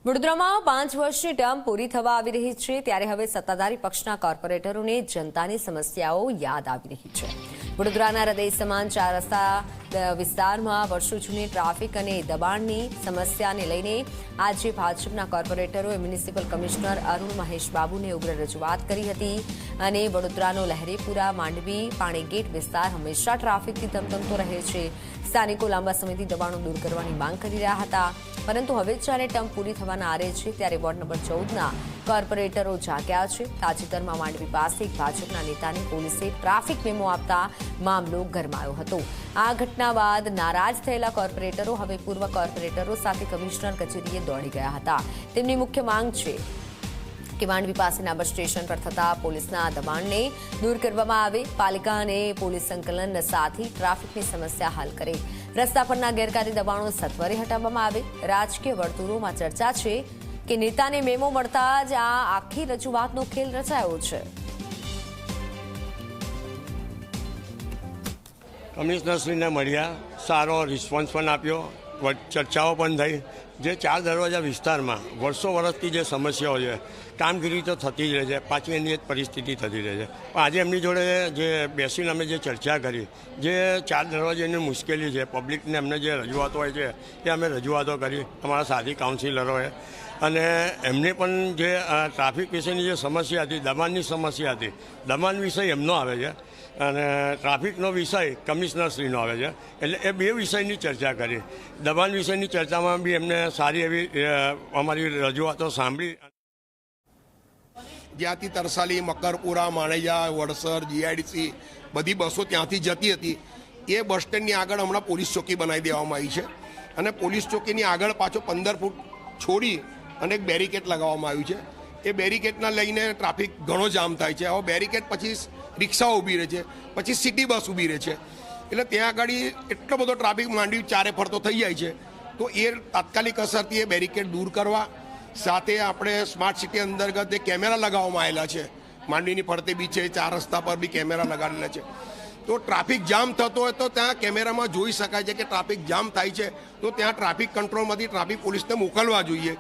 વડોદરામાં 5 વર્ષની ટર્મ પૂરી થવા આવી રહી છે ત્યારે હવે સત્તાધારી પક્ષના કોર્પોરેટરોને જનતાની સમસ્યાઓ યાદ આવી રહી છે। વડોદરાના હૃદય સમાન 4 રસ્તા વિસ્તારમાં વર્ષો જૂની ટ્રાફિક અને દબાણની સમસ્યાને લઈને આજે ભાજપના કોર્પોરેટરોએ મ્યુનિસિપલ કમિશનર અરુણ મહેશ બાબુને ઉગ્ર રજૂઆત કરી હતી અને વડોદરાનો લહેરીપુરા માંડવી પાણીગેટ વિસ્તાર હંમેશા ટ્રાફિકથી ધમધમતો રહે છે। સ્થાનિકો લાંબા સમયથી દબાણો દૂર કરવાની માંગ કરી રહ્યા હતા, પરંતુ હવે જ્યારે ટર્મ પૂરી થવાના આરે છે ત્યારે વોર્ડ નંબર 14ના કોર્પોરેટરો જાગ્યા છે। તાજેતરમાં માંડવી પાસે એક ભાજપના નેતાને પોલીસે ટ્રાફિક મેમો આપતા મામલો ગરમાયો હતો। આ ઘટના બાદ નારાજ થયેલા કોર્પોરેટરો હવે પૂર્વ કોર્પોરેટરો સાથે કમિશનર કચેરીએ દોડી ગયા હતા। તેમની મુખ્ય માંગ છે કે માંડવી પાસેના બસ સ્ટેશન પર થતા પોલીસના દબાણને દૂર કરવામાં આવે, પાલિકા અને પોલીસ સંકલન સાથે ટ્રાફિકની સમસ્યા હલ કરે, રસ્તા પરના ગેરકાયદે દબાણો સત્વરે હટાવવામાં આવે। રાજકીય વર્તુળોમાં ચર્ચા છે કે નેતાને મેમો મળતા જ આ આખી રજૂઆતનો ખેલ રચાયો છે। કમિશનરશ્રીને મળ્યા, સારો રિસ્પોન્સ પણ આપ્યો, ચર્ચાઓ પણ થઈ। જે 4 દરવાજા વિસ્તારમાં વર્ષો વર્ષથી જે સમસ્યાઓ છે, કામગીરી તો થતી જ રહે છે, પાછી એની જ પરિસ્થિતિ થતી રહે છે। પણ આજે એમની જોડે જે બેસીને અમે જે ચર્ચા કરી, જે 4 દરવાજાની મુશ્કેલી છે, પબ્લિકને એમને જે રજૂઆતો હોય છે એ અમે રજૂઆતો કરી અમારા સાથી કાઉન્સિલરોએ, અને એમને પણ જે ટ્રાફિક વિશેની જે સમસ્યા હતી, દબાણની સમસ્યા હતી, દબાણ વિષય એમનો આવે છે અને ટ્રાફિકનો વિષય કમિશનરશ્રીનો આવે છે, એટલે એ બે વિષયની ચર્ચા કરી। દબાણ વિષયની ચર્ચામાં બી એમને સારી એવી અમારી રજૂઆતો સાંભળી। જ્યાંથી તરસાલી, મકરપુરા, માણેજા, વડસર, જીઆઈડીસી બધી બસો ત્યાંથી જતી હતી, એ બસ સ્ટેન્ડની આગળ હમણાં પોલીસ ચોકી બનાવી દેવામાં આવી છે અને પોલીસ ચોકીની આગળ પાછો 15 ફૂટ છોડી અને એક બેરિકેડ લગાવવામાં આવ્યું છે। એ બેરિકેડના લઈને ટ્રાફિક ઘણો જામ થાય છે। હવે બેરિકેડ પછી રિક્ષાઓ ઊભી રહે છે, પછી સિટી બસ ઊભી રહે છે, એટલે ત્યાં આગળ એટલો બધો ટ્રાફિક માંડવી ચારે ફરતો થઈ જાય છે। તો એ તાત્કાલિક અસરથી એ બેરિકેડ દૂર કરવા સાથે આપણે સ્માર્ટ સિટી અંતર્ગત જે કેમેરા લગાવવામાં આવેલા છે, માંડવીની ફરતે બી છે, 4 રસ્તા પર બી કેમેરા લગાવેલા છે। તો ટ્રાફિક જામ થતો હોય તો ત્યાં કેમેરામાં જોઈ શકાય છે કે ટ્રાફિક જામ થાય છે, તો ત્યાં ટ્રાફિક કંટ્રોલમાંથી ટ્રાફિક પોલીસને મોકલવા જોઈએ।